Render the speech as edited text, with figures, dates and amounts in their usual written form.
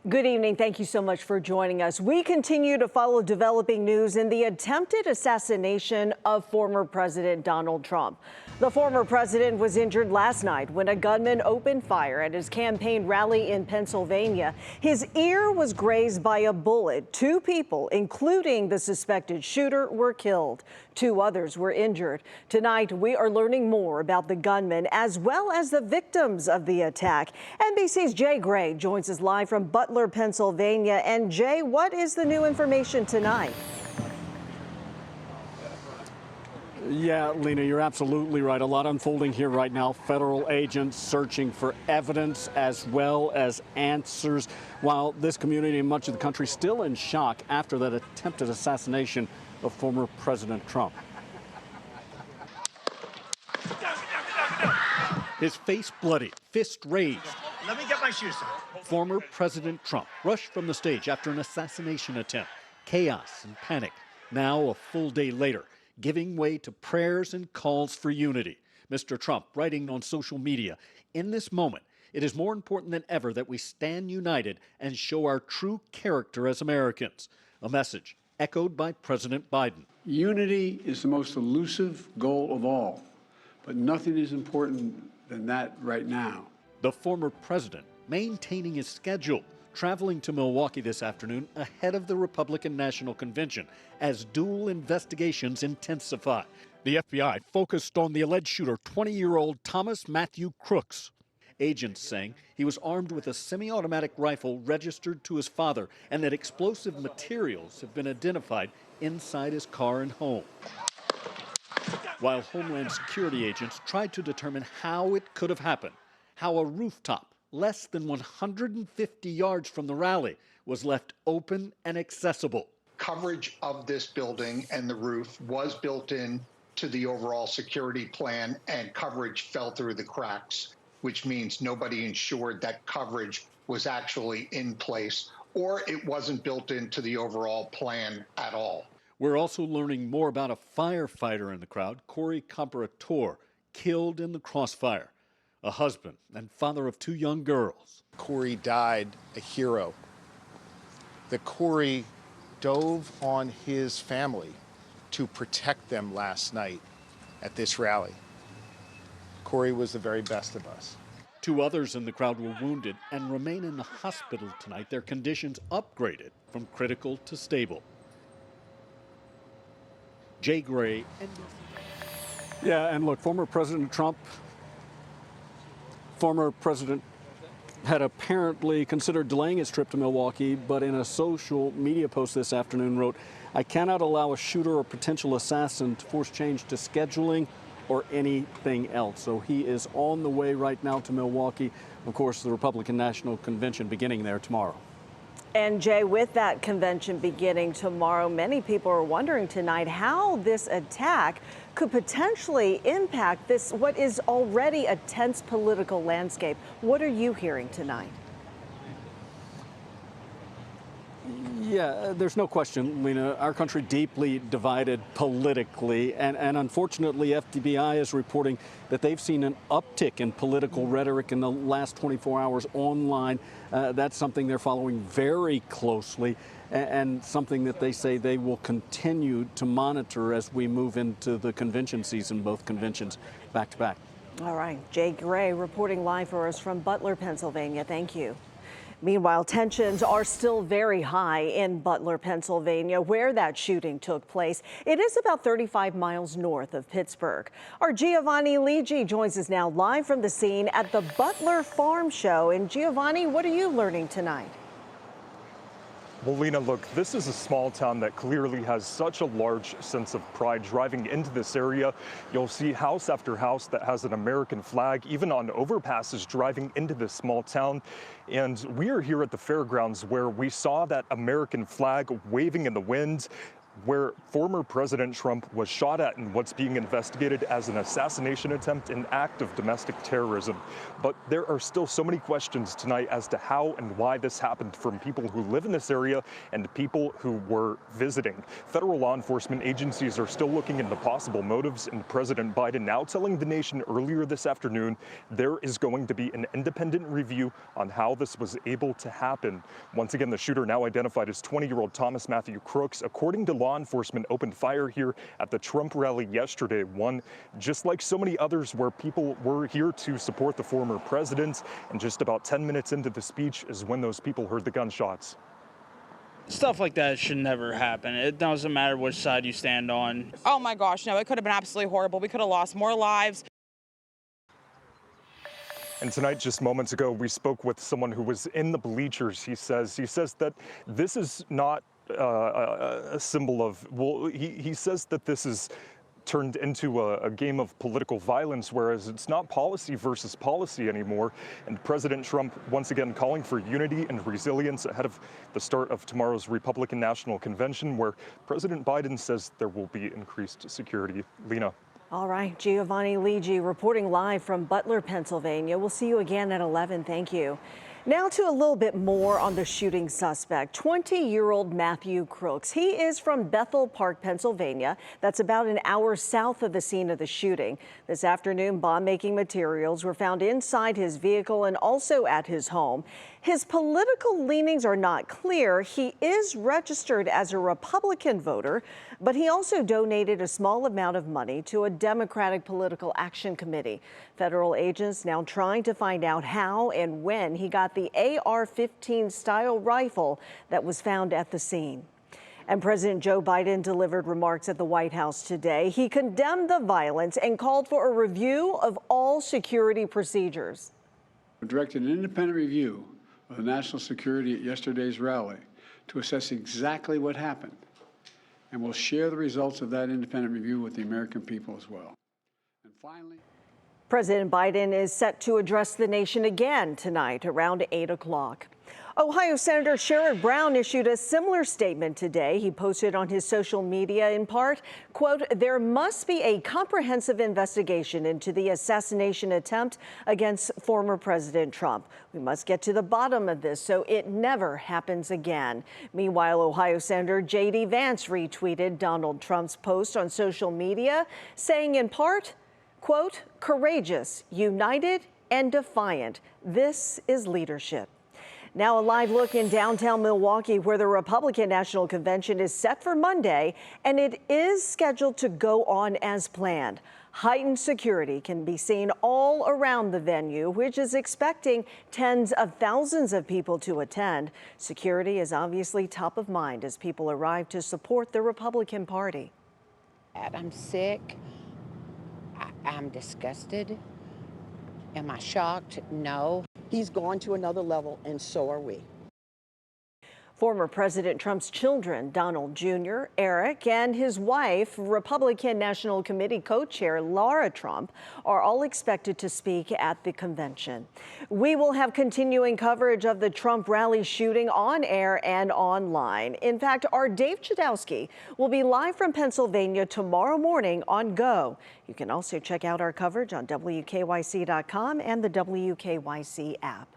Good evening. Thank you so much for joining us. We continue to follow developing news in the attempted assassination of former President Donald Trump. The former president was injured last night when a gunman opened fire at his campaign rally in Pennsylvania. His ear was grazed by a bullet. Two people, including the suspected shooter, were killed. Two others were injured. Tonight, we are learning more about the gunman as well as the victims of the attack. NBC's Jay Gray joins us live from Bethel, Pennsylvania. And Jay, what is the new information tonight? Yeah, Lena, you're absolutely right. A lot unfolding here right now. Federal agents searching for evidence as well as answers, while this community and much of the country still in shock after that attempted assassination of former President Trump. His face bloody, fist raised. Let me get my shoes on. Former President Trump rushed from the stage after an assassination attempt. Chaos and panic. Now, a full day later, giving way to prayers and calls for unity. Mr. Trump writing on social media, "In this moment, it is more important than ever that we stand united and show our true character as Americans." A message echoed by President Biden. Unity is the most elusive goal of all, but nothing is important than that right now. The former president maintaining his schedule, traveling to Milwaukee this afternoon ahead of the Republican National Convention as dual investigations intensify. The FBI focused on the alleged shooter, 20-year-old Thomas Matthew Crooks. Agents saying he was armed with a semi-automatic rifle registered to his father and that explosive materials have been identified inside his car and home. While Homeland Security agents tried to determine how it could have happened, how a rooftop less than 150 yards from the rally was left open and accessible. Coverage of this building and the roof was built in to the overall security plan, and coverage fell through the cracks, which means nobody ensured that coverage was actually in place, or it wasn't built into the overall plan at all. We're also learning more about a firefighter in the crowd, Corey Comparator, killed in the crossfire. A husband and father of two young girls. Corey died a hero. That Corey dove on his family to protect them last night at this rally. Corey was the very best of us. Two others in the crowd were wounded and remain in the hospital tonight, their conditions upgraded from critical to stable. Jay Gray, NBC. Yeah, and look, former President had apparently considered delaying his trip to Milwaukee, but in a social media post this afternoon wrote, "I cannot allow a shooter or potential assassin to force change to scheduling or anything else." So he is on the way right now to Milwaukee. Of course, the Republican National Convention beginning there tomorrow. And Jay, with that convention beginning tomorrow, many people are wondering tonight how this attack could potentially impact what is already a tense political landscape. What are you hearing tonight? Yeah, there's no question, Lena, our country deeply divided politically, and unfortunately FDBI is reporting that they've seen an uptick in political rhetoric in the last 24 hours online. That's something they're following very closely and something that they say they will continue to monitor as we move into the convention season, both conventions back to back. All right, Jay Gray reporting live for us from Bethel, Pennsylvania. Thank you. Meanwhile, tensions are still very high in Bethel, Pennsylvania, where that shooting took place. It is about 35 miles north of Pittsburgh. Our Giovanni Ligi joins us now live from the scene at the Butler Farm Show. And Giovanni, what are you learning tonight? Well, Lena, look, this is a small town that clearly has such a large sense of pride. Driving into this area, you'll see house after house that has an American flag, even on overpasses driving into this small town. And we are here at the fairgrounds where we saw that American flag waving in the wind. where former President Trump was shot at in what's being investigated as an assassination attempt, an act of domestic terrorism. But there are still so many questions tonight as to how and why this happened from people who live in this area and people who were visiting. Federal law enforcement agencies are still looking into possible motives, and President Biden now telling the nation earlier this afternoon there is going to be an independent review on how this was able to happen. Once again, the shooter, now identified as 20-year-old Thomas Matthew Crooks, according to law enforcement, opened fire here at the Trump rally yesterday, one just like so many others where people were here to support the former president. And just about 10 minutes into the speech is when those people heard the gunshots. Stuff like that should never happen. It doesn't matter which side you stand on. Oh my gosh, no, it could have been absolutely horrible. We could have lost more lives. And tonight, just moments ago, we spoke with someone who was in the bleachers. He says that this is not a symbol of, well, he says that this is turned into a game of political violence, whereas it's not policy versus policy anymore. And President Trump once again calling for unity and resilience ahead of the start of tomorrow's Republican National Convention, where President Biden says there will be increased security. Lena. All right, Giovanni Ligi reporting live from Butler, Pennsylvania. We'll see you again at 11. Thank you. Now to a little bit more on the shooting suspect, 20-year-old Matthew Crooks. He is from Bethel Park, Pennsylvania. That's about an hour south of the scene of the shooting. This afternoon, bomb-making materials were found inside his vehicle and also at his home. His political leanings are not clear. He is registered as a Republican voter, but he also donated a small amount of money to a Democratic Political Action Committee. Federal agents now trying to find out how and when he got the AR-15 style rifle that was found at the scene. And President Joe Biden delivered remarks at the White House today. He condemned the violence and called for a review of all security procedures. We directed an independent review of the national security at yesterday's rally to assess exactly what happened. And we'll share the results of that independent review with the American people as well. And finally, President Biden is set to address the nation again tonight around 8 o'clock. Ohio Senator Sherrod Brown issued a similar statement today. He posted on his social media in part, quote, "There must be a comprehensive investigation into the assassination attempt against former President Trump. We must get to the bottom of this so it never happens again." Meanwhile, Ohio Senator J.D. Vance retweeted Donald Trump's post on social media, saying in part, quote, "Courageous, united, and defiant. This is leadership." Now a live look in downtown Milwaukee, where the Republican National Convention is set for Monday, and it is scheduled to go on as planned. Heightened security can be seen all around the venue, which is expecting tens of thousands of people to attend. Security is obviously top of mind as people arrive to support the Republican Party. I'm sick. I'm disgusted. Am I shocked? No. He's gone to another level, and so are we. Former President Trump's children, Donald Jr., Eric, and his wife, Republican National Committee co-chair Laura Trump, are all expected to speak at the convention. We will have continuing coverage of the Trump rally shooting on air and online. In fact, our Dave Chudowski will be live from Pennsylvania tomorrow morning on Go. You can also check out our coverage on WKYC.com and the WKYC app.